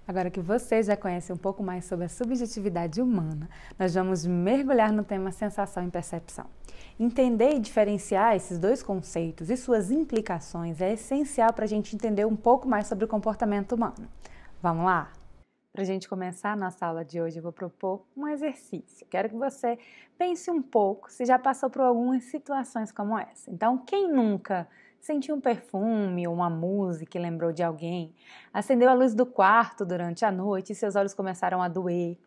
Agora que você já conhece um pouco mais sobre a subjetividade humana, nós vamos mergulhar no tema sensação e percepção. Entender e diferenciar esses dois conceitos e suas implicações é essencial para a gente entender um pouco mais sobre o comportamento humano. Vamos lá? Para a gente começar a nossa aula de hoje, eu vou propor um exercício. Quero que você pense um pouco se já passou por algumas situações como essa. Então, quem nunca sentiu um perfume ou uma música e lembrou de alguém, acendeu a luz do quarto durante a noite e seus olhos começaram a doer,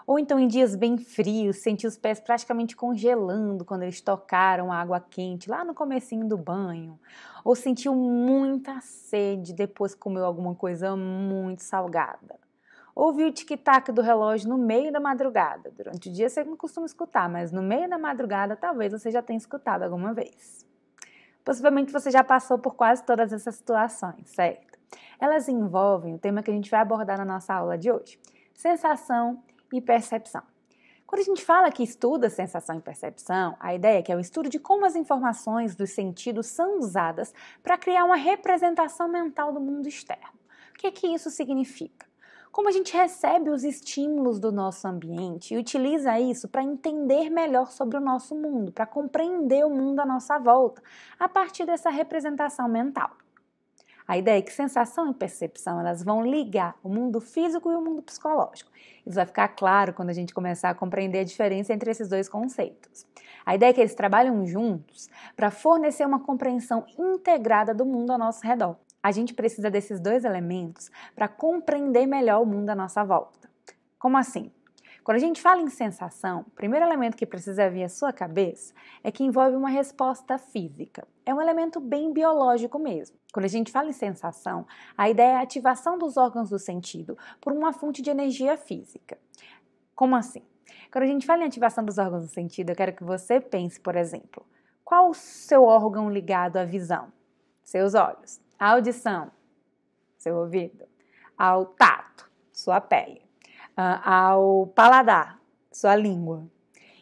ou então em dias bem frios, sentiu os pés praticamente congelando quando eles tocaram a água quente lá no comecinho do banho, ou sentiu muita sede depois que comeu alguma coisa muito salgada. Ouviu o tic-tac do relógio no meio da madrugada. Durante o dia você não costuma escutar, mas no meio da madrugada talvez você já tenha escutado alguma vez. Possivelmente você já passou por quase todas essas situações, certo? Elas envolvem o tema que a gente vai abordar na nossa aula de hoje: sensação e percepção. Quando a gente fala que estuda sensação e percepção, a ideia é que é o estudo de como as informações dos sentidos são usadas para criar uma representação mental do mundo externo. O que isso significa? Como a gente recebe os estímulos do nosso ambiente e utiliza isso para entender melhor sobre o nosso mundo, para compreender o mundo à nossa volta, a partir dessa representação mental. A ideia é que sensação e percepção elas vão ligar o mundo físico e o mundo psicológico. Isso vai ficar claro quando a gente começar a compreender a diferença entre esses dois conceitos. A ideia é que eles trabalham juntos para fornecer uma compreensão integrada do mundo ao nosso redor. A gente precisa desses dois elementos para compreender melhor o mundo à nossa volta. Como assim? Quando a gente fala em sensação, o primeiro elemento que precisa vir à sua cabeça é que envolve uma resposta física. É um elemento bem biológico mesmo. Quando a gente fala em sensação, a ideia é a ativação dos órgãos do sentido por uma fonte de energia física. Como assim? Quando a gente fala em ativação dos órgãos do sentido, eu quero que você pense, por exemplo, qual o seu órgão ligado à visão? Seus olhos. A audição, seu ouvido. Ao tato, sua pele. Ao paladar, sua língua.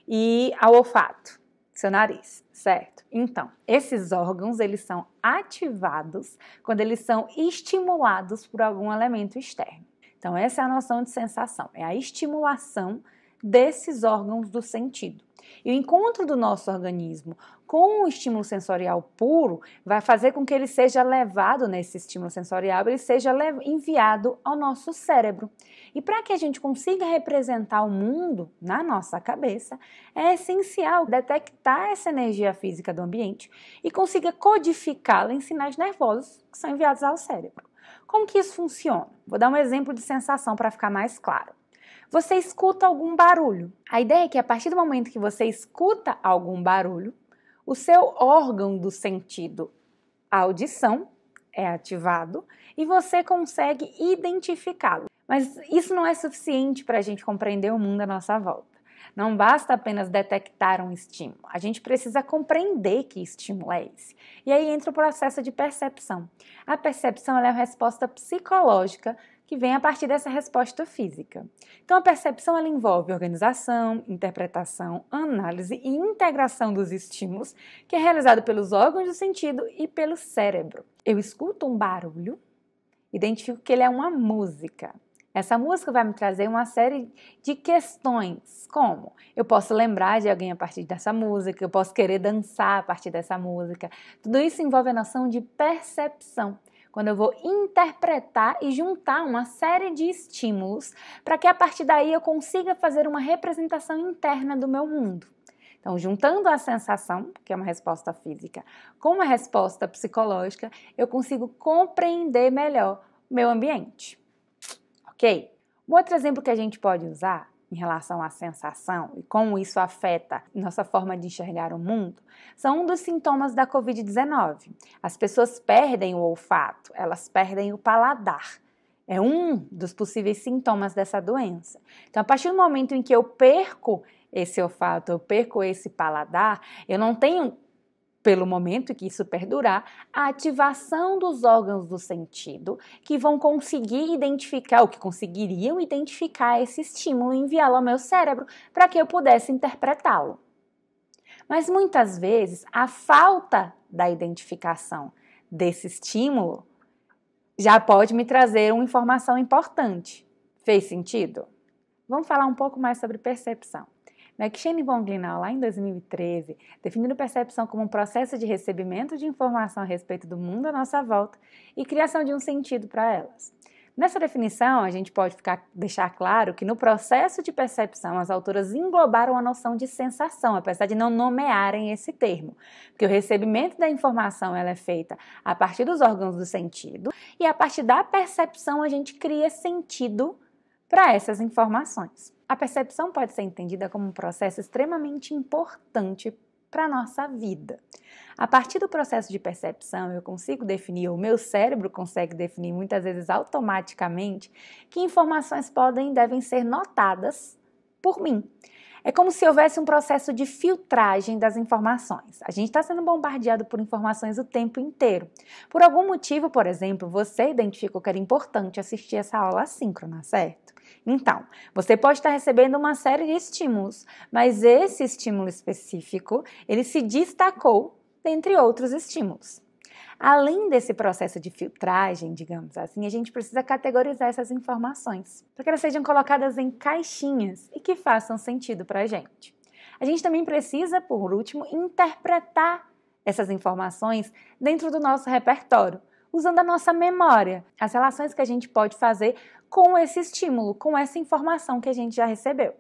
E ao olfato, seu nariz, certo? Então, esses órgãos, eles são ativados quando eles são estimulados por algum elemento externo. Então, essa é a noção de sensação, é a estimulação desses órgãos do sentido. E o encontro do nosso organismo com o estímulo sensorial puro vai fazer com que ele seja levado nesse estímulo sensorial, ele seja enviado ao nosso cérebro. E para que a gente consiga representar o mundo na nossa cabeça, é essencial detectar essa energia física do ambiente e consiga codificá-la em sinais nervosos que são enviados ao cérebro. Como que isso funciona? Vou dar um exemplo de sensação para ficar mais claro. Você escuta algum barulho. A ideia é que a partir do momento que você escuta algum barulho, o seu órgão do sentido, a audição, é ativado e você consegue identificá-lo. Mas isso não é suficiente para a gente compreender o mundo à nossa volta. Não basta apenas detectar um estímulo, a gente precisa compreender que estímulo é esse. E aí entra o processo de percepção. A percepção ela é uma resposta psicológica que vem a partir dessa resposta física. Então, a percepção ela envolve organização, interpretação, análise e integração dos estímulos, que é realizado pelos órgãos do sentido e pelo cérebro. Eu escuto um barulho, identifico que ele é uma música. Essa música vai me trazer uma série de questões, como eu posso lembrar de alguém a partir dessa música, eu posso querer dançar a partir dessa música. Tudo isso envolve a noção de percepção, quando eu vou interpretar e juntar uma série de estímulos para que a partir daí eu consiga fazer uma representação interna do meu mundo. Então, juntando a sensação, que é uma resposta física, com uma resposta psicológica, eu consigo compreender melhor o meu ambiente. Ok? Um outro exemplo que a gente pode usar em relação à sensação e como isso afeta nossa forma de enxergar o mundo, são um dos sintomas da Covid-19. As pessoas perdem o olfato, elas perdem o paladar. É um dos possíveis sintomas dessa doença. Então, a partir do momento em que eu perco esse olfato, eu perco esse paladar, eu não tenho, pelo momento que isso perdurar, a ativação dos órgãos do sentido que vão conseguir identificar, ou que conseguiriam identificar esse estímulo e enviá-lo ao meu cérebro para que eu pudesse interpretá-lo. Mas muitas vezes a falta da identificação desse estímulo já pode me trazer uma informação importante. Fez sentido? Vamos falar um pouco mais sobre percepção. McShane e von Glinau, lá em 2013, definiram percepção como um processo de recebimento de informação a respeito do mundo à nossa volta e criação de um sentido para elas. Nessa definição, a gente pode deixar claro que no processo de percepção, as autoras englobaram a noção de sensação, apesar de não nomearem esse termo, porque o recebimento da informação ela é feita a partir dos órgãos do sentido e a partir da percepção a gente cria sentido para essas informações. A percepção pode ser entendida como um processo extremamente importante para a nossa vida. A partir do processo de percepção, eu consigo definir, o meu cérebro consegue definir muitas vezes automaticamente que informações podem e devem ser notadas por mim. É como se houvesse um processo de filtragem das informações. A gente está sendo bombardeado por informações o tempo inteiro. Por algum motivo, por exemplo, você identificou que era importante assistir essa aula assíncrona, certo? Então, você pode estar recebendo uma série de estímulos, mas esse estímulo específico, ele se destacou dentre outros estímulos. Além desse processo de filtragem, digamos assim, a gente precisa categorizar essas informações, para que elas sejam colocadas em caixinhas e que façam sentido para a gente. A gente também precisa, por último, interpretar essas informações dentro do nosso repertório, usando a nossa memória, as relações que a gente pode fazer com esse estímulo, com essa informação que a gente já recebeu.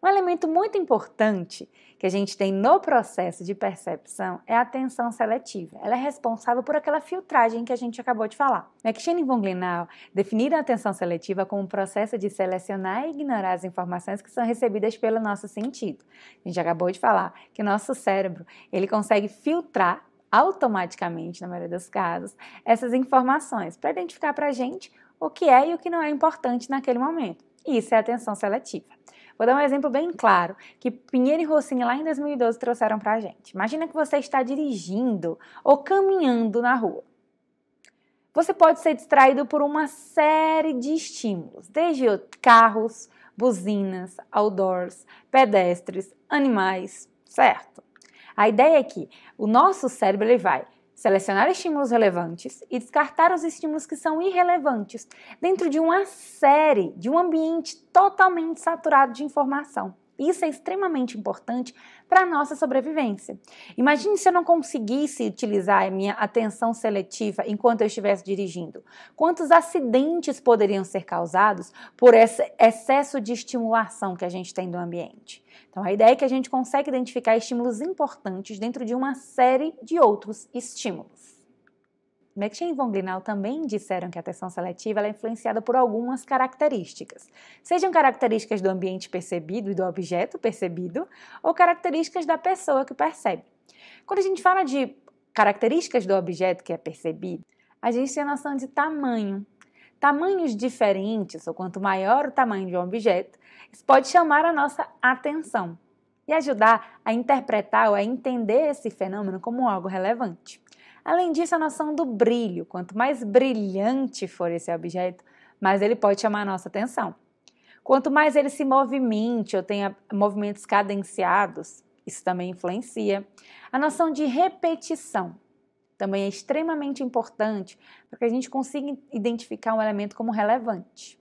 Um elemento muito importante que a gente tem no processo de percepção é a atenção seletiva. Ela é responsável por aquela filtragem que a gente acabou de falar. McShane e von Glinau definiram a atenção seletiva como um processo de selecionar e ignorar as informações que são recebidas pelo nosso sentido. A gente acabou de falar que o nosso cérebro ele consegue filtrar automaticamente, na maioria dos casos, essas informações para identificar para a gente o que é e o que não é importante naquele momento. E isso é atenção seletiva. Vou dar um exemplo bem claro que Pinheiro e Rossini lá em 2012 trouxeram para a gente. Imagina que você está dirigindo ou caminhando na rua. Você pode ser distraído por uma série de estímulos, desde carros, buzinas, outdoors, pedestres, animais, certo? A ideia é que o nosso cérebro ele vai selecionar estímulos relevantes e descartar os estímulos que são irrelevantes dentro de uma série, de um ambiente totalmente saturado de informação. Isso é extremamente importante para a nossa sobrevivência. Imagine se eu não conseguisse utilizar a minha atenção seletiva enquanto eu estivesse dirigindo. Quantos acidentes poderiam ser causados por esse excesso de estimulação que a gente tem do ambiente? Então, a ideia é que a gente consegue identificar estímulos importantes dentro de uma série de outros estímulos. McShane e von Glinau também disseram que a atenção seletiva é influenciada por algumas características, sejam características do ambiente percebido e do objeto percebido, ou características da pessoa que percebe. Quando a gente fala de características do objeto que é percebido, a gente tem a noção de tamanho. Tamanhos diferentes, ou quanto maior o tamanho de um objeto, isso pode chamar a nossa atenção e ajudar a interpretar ou a entender esse fenômeno como algo relevante. Além disso, a noção do brilho. Quanto mais brilhante for esse objeto, mais ele pode chamar a nossa atenção. Quanto mais ele se movimente ou tenha movimentos cadenciados, isso também influencia. A noção de repetição também é extremamente importante para que a gente consiga identificar um elemento como relevante.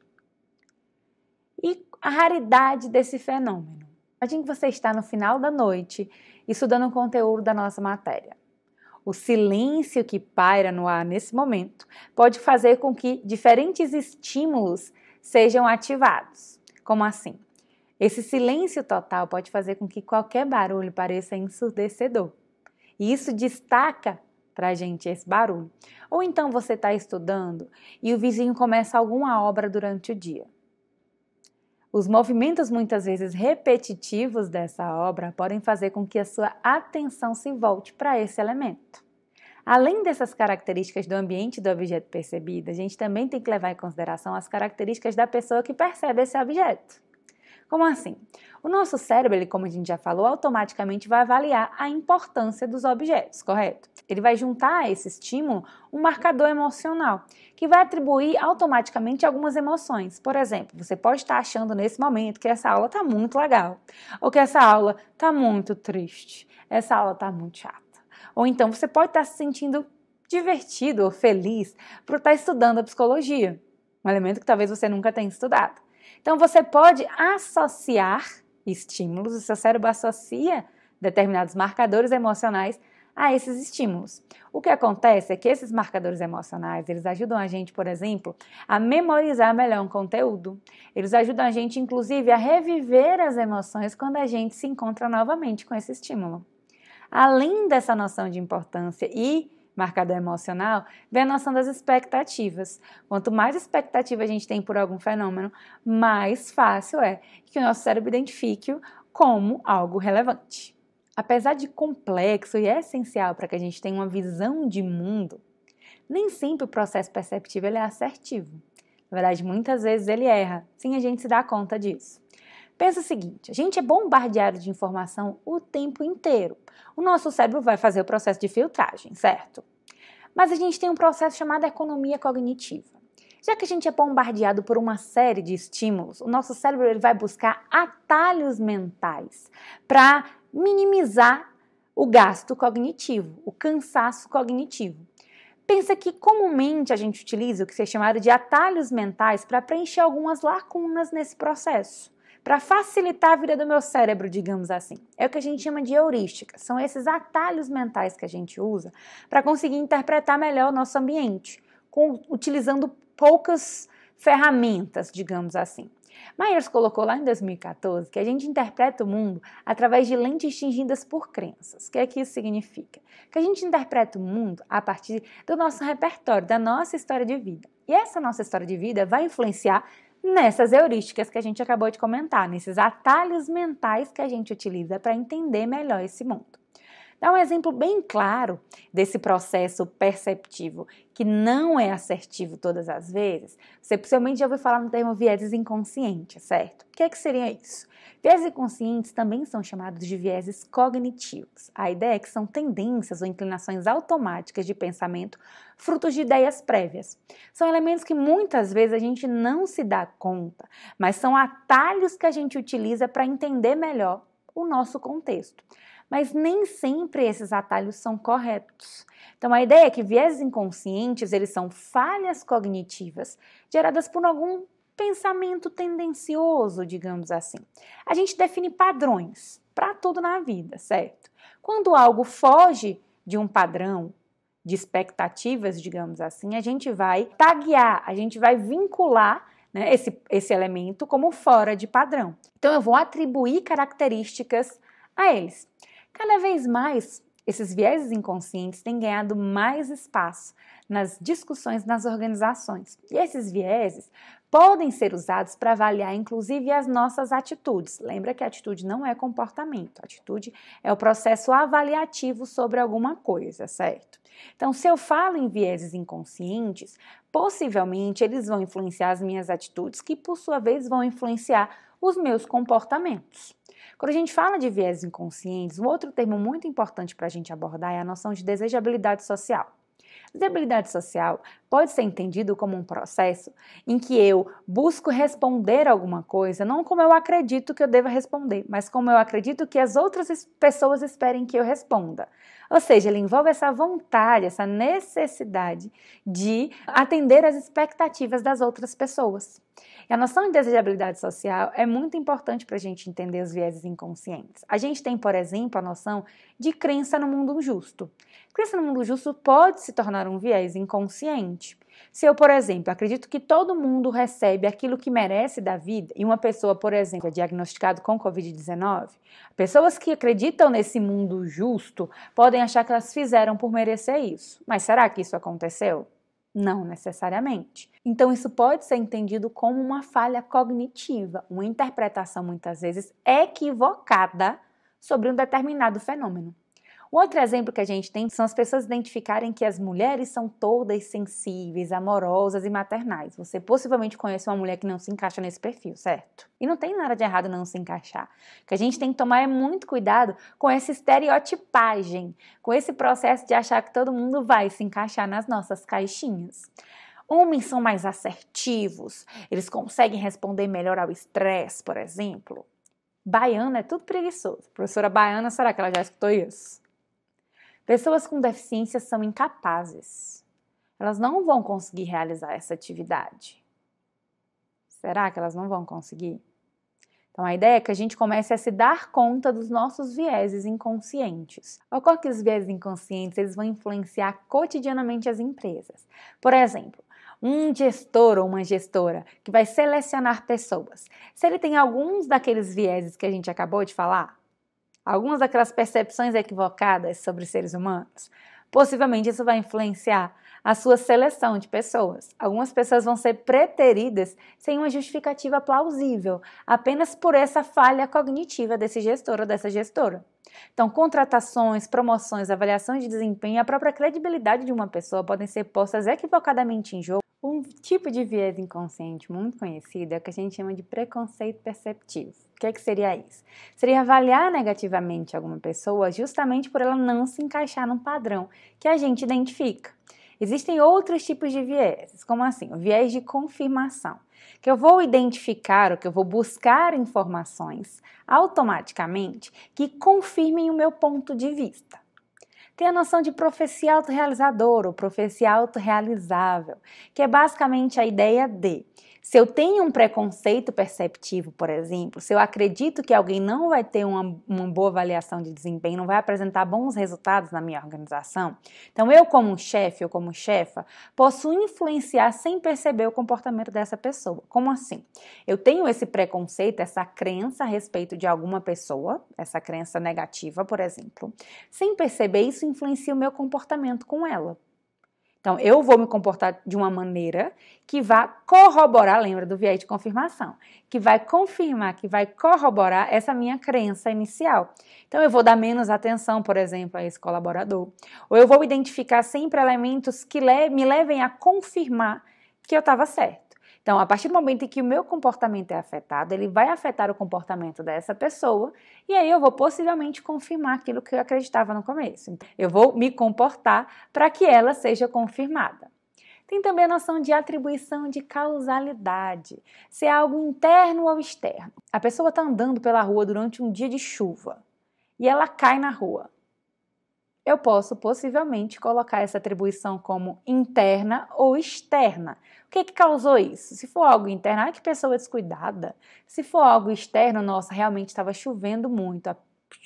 E a raridade desse fenômeno. Imagine que você está no final da noite estudando o conteúdo da nossa matéria. O silêncio que paira no ar nesse momento pode fazer com que diferentes estímulos sejam ativados. Como assim? Esse silêncio total pode fazer com que qualquer barulho pareça ensurdecedor. E isso destaca para a gente esse barulho. Ou então você está estudando e o vizinho começa alguma obra durante o dia. Os movimentos muitas vezes repetitivos dessa obra podem fazer com que a sua atenção se volte para esse elemento. Além dessas características do ambiente e do objeto percebido, a gente também tem que levar em consideração as características da pessoa que percebe esse objeto. Como assim? O nosso cérebro, ele, como a gente já falou, automaticamente vai avaliar a importância dos objetos, correto? Ele vai juntar a esse estímulo um marcador emocional, que vai atribuir automaticamente algumas emoções. Por exemplo, você pode estar achando nesse momento que essa aula está muito legal, ou que essa aula está muito triste, essa aula está muito chata. Ou então você pode estar se sentindo divertido ou feliz por estar estudando a psicologia. um elemento que talvez você nunca tenha estudado. Então, você pode associar estímulos, o seu cérebro associa determinados marcadores emocionais a esses estímulos. O que acontece é que esses marcadores emocionais, eles ajudam a gente, por exemplo, a memorizar melhor um conteúdo. Eles ajudam a gente, inclusive, a reviver as emoções quando a gente se encontra novamente com esse estímulo. Além dessa noção de importância e marcador emocional, vem a noção das expectativas. Quanto mais expectativa a gente tem por algum fenômeno, mais fácil é que o nosso cérebro identifique-o como algo relevante. Apesar de complexo e essencial para que a gente tenha uma visão de mundo, nem sempre o processo perceptivo ele é assertivo. Na verdade, muitas vezes ele erra, sem a gente se dar conta disso. Pensa o seguinte, a gente é bombardeado de informação o tempo inteiro. O nosso cérebro vai fazer o processo de filtragem, certo? Mas a gente tem um processo chamado economia cognitiva. Já que a gente é bombardeado por uma série de estímulos, o nosso cérebro ele vai buscar atalhos mentais para minimizar o gasto cognitivo, o cansaço cognitivo. Pensa que comumente a gente utiliza o que é chamado de atalhos mentais para preencher algumas lacunas nesse processo, para facilitar a vida do meu cérebro, digamos assim. É o que a gente chama de heurística, são esses atalhos mentais que a gente usa para conseguir interpretar melhor o nosso ambiente, utilizando poucas ferramentas, digamos assim. Myers colocou lá em 2014 que a gente interpreta o mundo através de lentes tingidas por crenças. O que é que isso significa? Que a gente interpreta o mundo a partir do nosso repertório, da nossa história de vida. E essa nossa história de vida vai influenciar nessas heurísticas que a gente acabou de comentar, nesses atalhos mentais que a gente utiliza para entender melhor esse mundo. Dá um exemplo bem claro desse processo perceptivo que não é assertivo todas as vezes. Você possivelmente já ouviu falar no termo vieses inconscientes, certo? O que é que seria isso? Vieses inconscientes também são chamados de vieses cognitivos. A ideia é que são tendências ou inclinações automáticas de pensamento frutos de ideias prévias. São elementos que muitas vezes a gente não se dá conta, mas são atalhos que a gente utiliza para entender melhor o nosso contexto. Mas nem sempre esses atalhos são corretos. Então, a ideia é que vieses inconscientes, eles são falhas cognitivas geradas por algum pensamento tendencioso, digamos assim. A gente define padrões para tudo na vida, certo? Quando algo foge de um padrão de expectativas, digamos assim, a gente vai taguear, a gente vai vincular, né, esse elemento como fora de padrão. Então, eu vou atribuir características a eles. Cada vez mais, esses vieses inconscientes têm ganhado mais espaço nas discussões nas organizações. E esses vieses podem ser usados para avaliar, inclusive, as nossas atitudes. Lembra que a atitude não é comportamento, a atitude é o processo avaliativo sobre alguma coisa, certo? Então, se eu falo em vieses inconscientes, possivelmente eles vão influenciar as minhas atitudes, que por sua vez vão influenciar os meus comportamentos. Quando a gente fala de viés inconscientes, um outro termo muito importante para a gente abordar é a noção de desejabilidade social. Desejabilidade social pode ser entendido como um processo em que eu busco responder alguma coisa, não como eu acredito que eu deva responder, mas como eu acredito que as outras pessoas esperem que eu responda. Ou seja, ele envolve essa vontade, essa necessidade de atender às expectativas das outras pessoas. E a noção de desejabilidade social é muito importante para a gente entender os vieses inconscientes. A gente tem, por exemplo, a noção de crença no mundo justo. Crença no mundo justo pode se tornar um viés inconsciente. Se eu, por exemplo, acredito que todo mundo recebe aquilo que merece da vida e uma pessoa, por exemplo, é diagnosticada com Covid-19, pessoas que acreditam nesse mundo justo podem achar que elas fizeram por merecer isso. Mas será que isso aconteceu? Não necessariamente. Então, isso pode ser entendido como uma falha cognitiva, uma interpretação muitas vezes equivocada sobre um determinado fenômeno. Um outro exemplo que a gente tem são as pessoas identificarem que as mulheres são todas sensíveis, amorosas e maternais. Você possivelmente conhece uma mulher que não se encaixa nesse perfil, certo? E não tem nada de errado não se encaixar. O que a gente tem que tomar é muito cuidado com essa estereotipagem, com esse processo de achar que todo mundo vai se encaixar nas nossas caixinhas. Homens são mais assertivos, eles conseguem responder melhor ao estresse, por exemplo. Baiana é tudo preguiçoso. Professora Baiana, será que ela já escutou isso? Pessoas com deficiência são incapazes. Elas não vão conseguir realizar essa atividade. Será que elas não vão conseguir? Então, a ideia é que a gente comece a se dar conta dos nossos vieses inconscientes. Ocorre que os vieses inconscientes eles vão influenciar cotidianamente as empresas. Por exemplo, um gestor ou uma gestora que vai selecionar pessoas, se ele tem alguns daqueles vieses que a gente acabou de falar, algumas daquelas percepções equivocadas sobre seres humanos, possivelmente isso vai influenciar a sua seleção de pessoas. Algumas pessoas vão ser preteridas sem uma justificativa plausível, apenas por essa falha cognitiva desse gestor ou dessa gestora. Então, contratações, promoções, avaliações de desempenho e a própria credibilidade de uma pessoa podem ser postas equivocadamente em jogo. Um tipo de viés inconsciente muito conhecido é o que a gente chama de preconceito perceptivo. O que seria isso? Seria avaliar negativamente alguma pessoa justamente por ela não se encaixar num padrão que a gente identifica. Existem outros tipos de vieses, como assim, o viés de confirmação, que eu vou identificar ou que eu vou buscar informações automaticamente que confirmem o meu ponto de vista. Tem a noção de profecia autorrealizadora ou profecia autorrealizável, que é basicamente a ideia de, se eu tenho um preconceito perceptivo, por exemplo, se eu acredito que alguém não vai ter uma boa avaliação de desempenho, não vai apresentar bons resultados na minha organização, então eu como chefe ou como chefa, posso influenciar sem perceber o comportamento dessa pessoa. Como assim? Eu tenho esse preconceito, essa crença a respeito de alguma pessoa, essa crença negativa, por exemplo, sem perceber isso influencia o meu comportamento com ela. Então, eu vou me comportar de uma maneira que vai corroborar, lembra do viés de confirmação, que vai confirmar, que vai corroborar essa minha crença inicial. Então, eu vou dar menos atenção, por exemplo, a esse colaborador. Ou eu vou identificar sempre elementos que me levem a confirmar que eu estava certo. Então, a partir do momento em que o meu comportamento é afetado, ele vai afetar o comportamento dessa pessoa e aí eu vou possivelmente confirmar aquilo que eu acreditava no começo. Eu vou me comportar para que ela seja confirmada. Tem também a noção de atribuição de causalidade, se é algo interno ou externo. A pessoa está andando pela rua durante um dia de chuva e ela cai na rua. Eu posso possivelmente colocar essa atribuição como interna ou externa. O que causou isso? Se for algo interno, que pessoa descuidada. Se for algo externo, nossa, realmente estava chovendo muito, a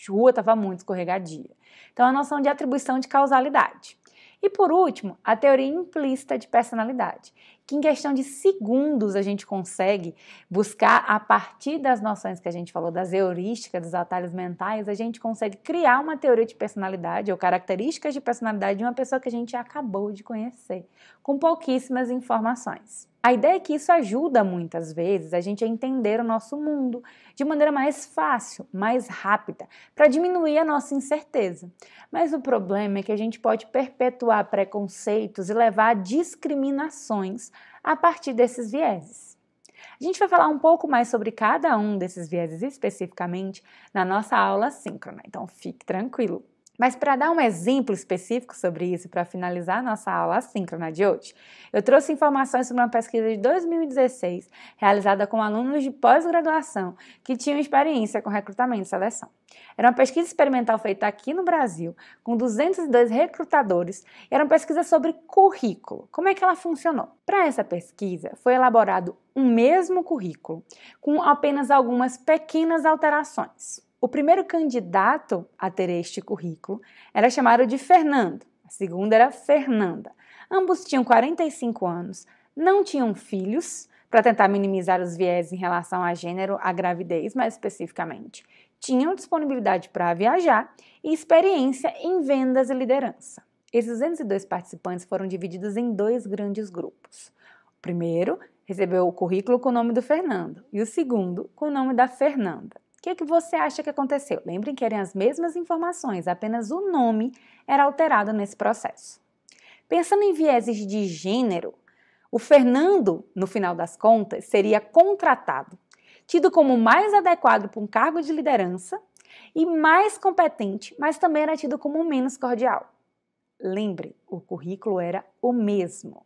rua estava muito escorregadia. Então, a noção de atribuição de causalidade. E por último, a teoria implícita de personalidade, que em questão de segundos a gente consegue buscar, a partir das noções que a gente falou, das heurísticas, dos atalhos mentais, a gente consegue criar uma teoria de personalidade ou características de personalidade de uma pessoa que a gente acabou de conhecer, com pouquíssimas informações. A ideia é que isso ajuda muitas vezes a gente a entender o nosso mundo de maneira mais fácil, mais rápida, para diminuir a nossa incerteza. Mas o problema é que a gente pode perpetuar preconceitos e levar a discriminações a partir desses vieses. A gente vai falar um pouco mais sobre cada um desses vieses especificamente na nossa aula síncrona, então fique tranquilo. Mas para dar um exemplo específico sobre isso, para finalizar a nossa aula assíncrona de hoje, eu trouxe informações sobre uma pesquisa de 2016, realizada com alunos de pós-graduação que tinham experiência com recrutamento e seleção. Era uma pesquisa experimental feita aqui no Brasil, com 202 recrutadores, e era uma pesquisa sobre currículo. Como é que ela funcionou? Para essa pesquisa, foi elaborado um mesmo currículo, com apenas algumas pequenas alterações. O primeiro candidato a ter este currículo era chamado de Fernando, a segunda era Fernanda. Ambos tinham 45 anos, não tinham filhos, para tentar minimizar os viés em relação a gênero, a gravidez mais especificamente. Tinham disponibilidade para viajar e experiência em vendas e liderança. Esses 202 participantes foram divididos em dois grandes grupos. O primeiro recebeu o currículo com o nome do Fernando e o segundo com o nome da Fernanda. O que você acha que aconteceu? Lembrem que eram as mesmas informações, apenas o nome era alterado nesse processo. Pensando em vieses de gênero, o Fernando, no final das contas, seria contratado, tido como mais adequado para um cargo de liderança e mais competente, mas também era tido como menos cordial. Lembre, o currículo era o mesmo.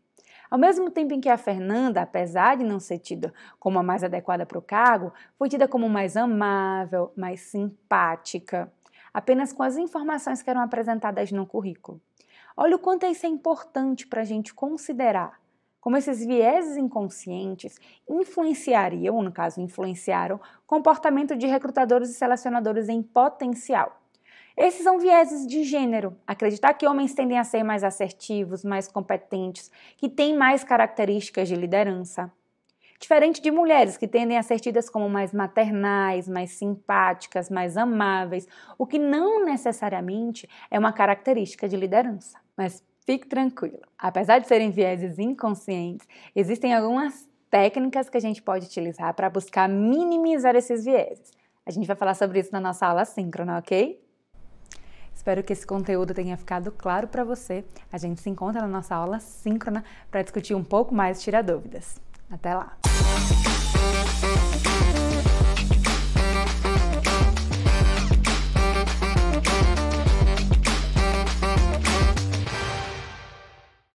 Ao mesmo tempo em que a Fernanda, apesar de não ser tida como a mais adequada para o cargo, foi tida como mais amável, mais simpática, apenas com as informações que eram apresentadas no currículo. Olha o quanto isso é importante para a gente considerar como esses vieses inconscientes influenciariam, ou no caso influenciaram, o comportamento de recrutadores e selecionadores em potencial. Esses são vieses de gênero. Acreditar que homens tendem a ser mais assertivos, mais competentes, que têm mais características de liderança. Diferente de mulheres que tendem a ser tidas como mais maternais, mais simpáticas, mais amáveis, o que não necessariamente é uma característica de liderança. Mas fique tranquilo, apesar de serem vieses inconscientes, existem algumas técnicas que a gente pode utilizar para buscar minimizar esses vieses. A gente vai falar sobre isso na nossa aula síncrona, ok? Espero que esse conteúdo tenha ficado claro para você. A gente se encontra na nossa aula síncrona para discutir um pouco mais e tirar dúvidas. Até lá!